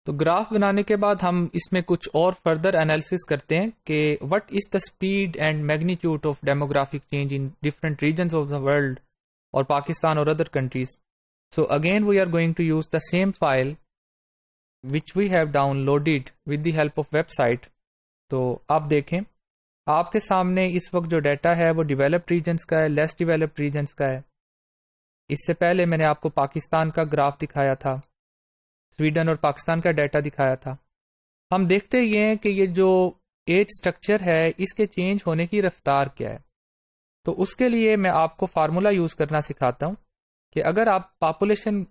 تو گراف بنانے کے بعد ہم اس میں کچھ اور فردر انالیسس کرتے ہیں کہ what is the speed and magnitude of demographic change in different regions of the world اور پاکستان اور other countries. So again we are going to use the same file which we have downloaded with the help of website. تو آپ دیکھیں آپ کے سامنے اس وقت جو ڈیٹا ہے وہ ڈیولپڈ ریجنس کا ہے، لیس ڈیولپڈ ریجنس کا ہے. اس سے پہلے میں نے آپ کو پاکستان کا گراف دکھایا تھا، سویڈن اور پاکستان کا ڈیٹا دکھایا تھا. ہم دیکھتے یہ ہیں کہ یہ جو ایج سٹرکچر ہے اس کے چینج ہونے کی رفتار کیا ہے. تو اس کے لیے میں آپ کو فارمولا یوز کرنا سکھاتا ہوں کہ اگر آپ پاپولیشن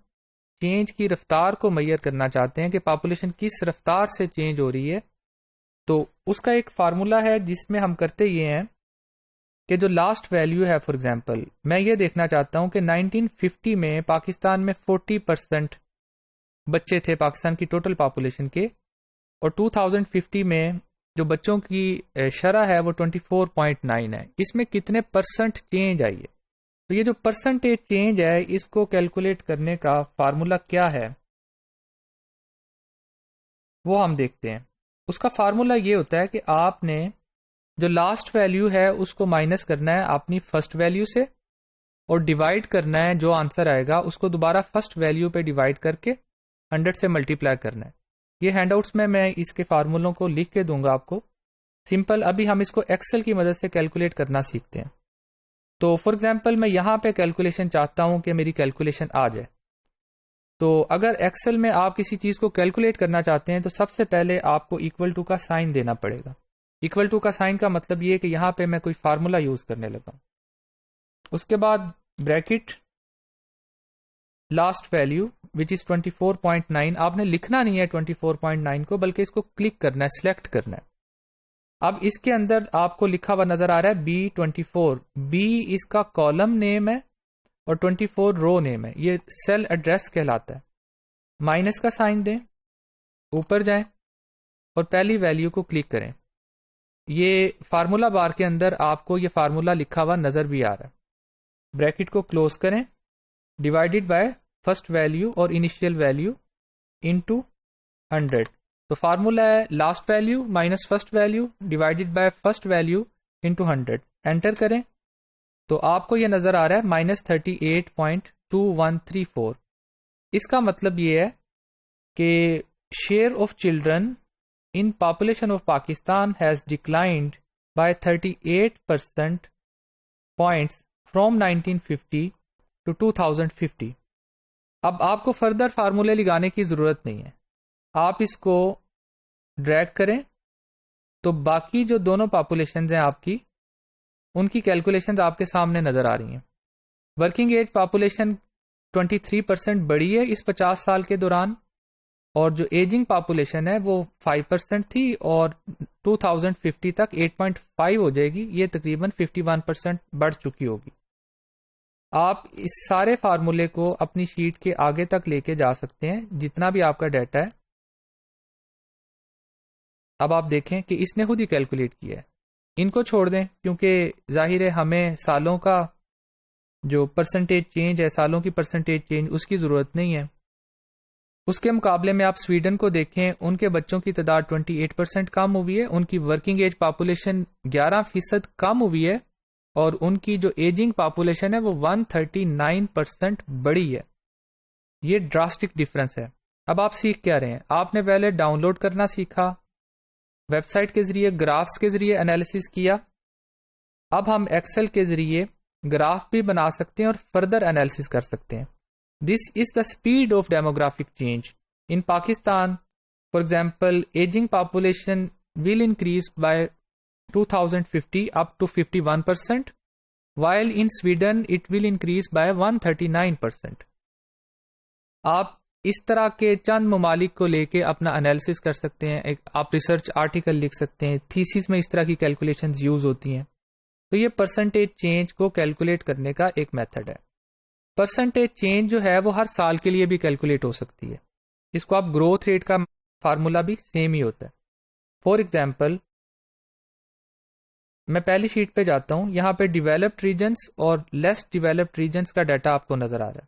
چینج کی رفتار کو میئر کرنا چاہتے ہیں کہ پاپولیشن کس رفتار سے چینج ہو رہی ہے، تو اس کا ایک فارمولا ہے جس میں ہم کرتے یہ ہیں کہ جو لاسٹ ویلیو ہے، فار ایگزامپل میں یہ دیکھنا چاہتا ہوں کہ 1950 میں پاکستان میں 40% بچے تھے پاکستان کی ٹوٹل پاپولیشن کے، اور 2050 میں جو بچوں کی شرح ہے وہ 24.9 ہے. اس میں کتنے پرسنٹ چینج آئی ہے؟ تو یہ جو پرسنٹیج چینج ہے اس کو کیلکولیٹ کرنے کا فارمولا کیا ہے وہ ہم دیکھتے ہیں. اس کا فارمولا یہ ہوتا ہے کہ آپ نے جو لاسٹ ویلیو ہے اس کو مائنس کرنا ہے اپنی فرسٹ ویلیو سے، اور ڈیوائڈ کرنا ہے جو آنسر آئے گا اس کو دوبارہ فرسٹ ویلیو پہ ڈیوائڈ کر کے 100 سے ملٹیپلائی کرنا ہے. یہ ہینڈ آؤٹس میں اس کے فارمولوں کو لکھ کے دوں گا آپ کو. سمپل ابھی ہم اس کو ایکسل کی مدد سے کیلکولیٹ کرنا سیکھتے ہیں. تو فار ایگزامپل میں یہاں پہ کیلکولیشن چاہتا ہوں کہ میری کیلکولیشن آ جائے. تو اگر ایکسل میں آپ کسی چیز کو کیلکولیٹ کرنا چاہتے ہیں تو سب سے پہلے آپ کو ایکول ٹو کا سائن دینا پڑے گا. ایکول ٹو کا سائن کا مطلب یہ کہ یہاں پہ میں کوئی فارمولا یوز کرنے لگا ہوں. اس کے بعد بریکٹ لاسٹ ویلیو وچ از 24.9. آپ نے لکھنا نہیں ہے 24.9 کو، بلکہ اس کو کلک کرنا ہے، سلیکٹ کرنا ہے. اب اس کے اندر آپ کو لکھا ہوا نظر آ رہا ہے B24. B اس کا کالم نیم ہے اور 24 رو نیم ہے. یہ سیل ایڈریس کہلاتا ہے. مائنس کا سائن دیں، اوپر جائیں اور پہلی ویلیو کو کلک کریں. یہ فارمولا بار کے اندر آپ کو یہ فارمولا لکھا ہوا نظر بھی آ رہا ہے. بریکٹ کو کلوز کریں، ڈیوائڈیڈ بائی فرسٹ ویلیو اور انیشیل ویلیو انٹو 100. تو فارمولا ہے last value minus first value divided by first value into 100. Enter کریں تو آپ کو یہ نظر آ رہا ہے -38.2134. اس کا مطلب یہ ہے کہ share of children in population of Pakistan has declined by 38% points from 1950 to 2050. اب آپ کو فردر فارمولے لگانے کی ضرورت نہیں ہے. آپ اس کو ڈریگ کریں تو باقی جو دونوں پاپولیشنز ہیں آپ کی، ان کی کیلکولیشنز آپ کے سامنے نظر آ رہی ہیں. ورکنگ ایج پاپولیشن 23% بڑھی ہے اس 50 سال کے دوران، اور جو ایجنگ پاپولیشن ہے وہ 5% تھی، اور 2050 تک 8.5 ہو جائے گی. یہ تقریباً 51% بڑھ چکی ہوگی. آپ اس سارے فارمولے کو اپنی شیٹ کے آگے تک لے کے جا سکتے ہیں جتنا بھی آپ کا ڈیٹا ہے. اب آپ دیکھیں کہ اس نے خود ہی کیلکولیٹ کیا ہے. ان کو چھوڑ دیں کیونکہ ظاہر ہے ہمیں سالوں کا جو پرسنٹیج چینج ہے، سالوں کی پرسنٹیج چینج، اس کی ضرورت نہیں ہے. اس کے مقابلے میں آپ سویڈن کو دیکھیں، ان کے بچوں کی تعداد 28% کم ہوئی ہے، ان کی ورکنگ ایج پاپولیشن 11% کم ہوئی ہے، اور ان کی جو ایجنگ پاپولیشن ہے وہ 139% بڑی ہے. یہ ڈراسٹک ڈیفرنس ہے. اب آپ سیکھ کیا رہے ہیں؟ آپ نے پہلے ڈاؤن لوڈ کرنا سیکھا، ویب سائٹ کے ذریعے گرافس کے ذریعے انالیسس کیا. اب ہم ایکسل کے ذریعے گراف بھی بنا سکتے ہیں اور فردر انالیسس کر سکتے ہیں. This is the speed of demographic change. In Pakistan, for example, aging population will increase by 2050 up to 51%, while in Sweden it will increase by 139%. آپ اس طرح کے چند ممالک کو لے کے اپنا انالیسس کر سکتے ہیں. آپ ریسرچ آرٹیکل لکھ سکتے ہیں، تھیسس میں اس طرح کی کیلکولیشنز یوز ہوتی ہیں. تو یہ پرسنٹیج چینج کو کیلکولیٹ کرنے کا ایک میتھڈ ہے. پرسنٹیج چینج جو ہے وہ ہر سال کے لیے بھی کیلکولیٹ ہو سکتی ہے. اس کو آپ گروتھ ریٹ کا فارمولا بھی سیم ہی ہوتا ہے. فار ایگزامپل میں پہلی شیٹ پہ جاتا ہوں، یہاں پہ ڈیولپڈ ریجنز اور لیس ڈیولپڈ ریجنز کا ڈیٹا آپ کو نظر آ رہا ہے.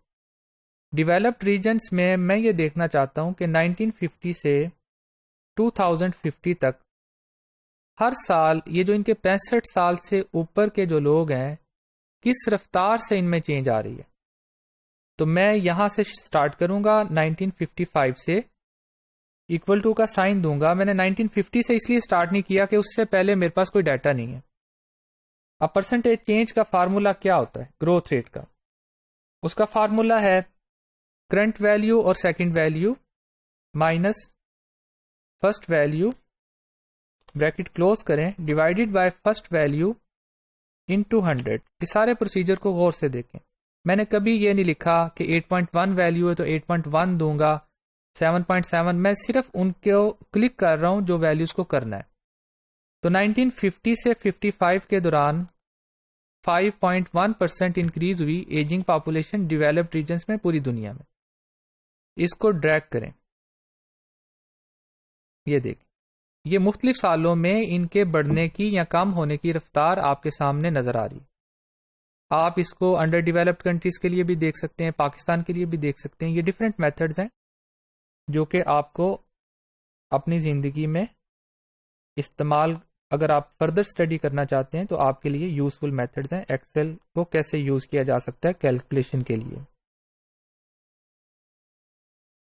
ڈیولپڈ ریجنز میں یہ دیکھنا چاہتا ہوں کہ 1950 سے 2050 تک ہر سال یہ جو ان کے 65 سال سے اوپر کے جو لوگ ہیں کس رفتار سے ان میں چینج آ رہی ہے. تو میں یہاں سے سٹارٹ کروں گا 1955 سے، ایکول ٹو کا سائن دوں گا. میں نے 1950 سے اس لیے سٹارٹ نہیں کیا کہ اس سے پہلے میرے پاس کوئی ڈیٹا نہیں ہے. اب پرسنٹیج چینج کا فارمولا کیا ہوتا ہے گروتھ ریٹ کا؟ اس کا فارمولا ہے کرنٹ ویلیو اور second value minus first value bracket close کریں divided by first value into 100. اس سارے پروسیجر کو غور سے دیکھیں. میں نے کبھی یہ نہیں لکھا کہ 8.1 ویلیو ہے تو 8.1 دوں گا 7.7. میں صرف ان کو کلک کر رہا ہوں جو ویلیوز کو کرنا ہے. تو 1950 سے 55 کے دوران 5.1% انکریز ہوئی ایجنگ پاپولیشن ڈیولپڈ ریجنز میں پوری دنیا میں. اس کو ڈریگ کریں، یہ دیکھیں یہ مختلف سالوں میں ان کے بڑھنے کی یا کم ہونے کی رفتار آپ کے سامنے نظر آ رہی ہے. آپ اس کو انڈر ڈیولپڈ کنٹریز کے لیے بھی دیکھ سکتے ہیں، پاکستان کے لیے بھی دیکھ سکتے ہیں. یہ ڈفرینٹ میتھڈز ہیں جو کہ آپ کو اپنی زندگی میں استعمال، اگر آپ فردر اسٹڈی کرنا چاہتے ہیں تو آپ کے لیے یوزفل میتھڈز ہیں. ایکسل کو کیسے یوز کیا جا سکتا ہے کیلکولیشن کے لیے.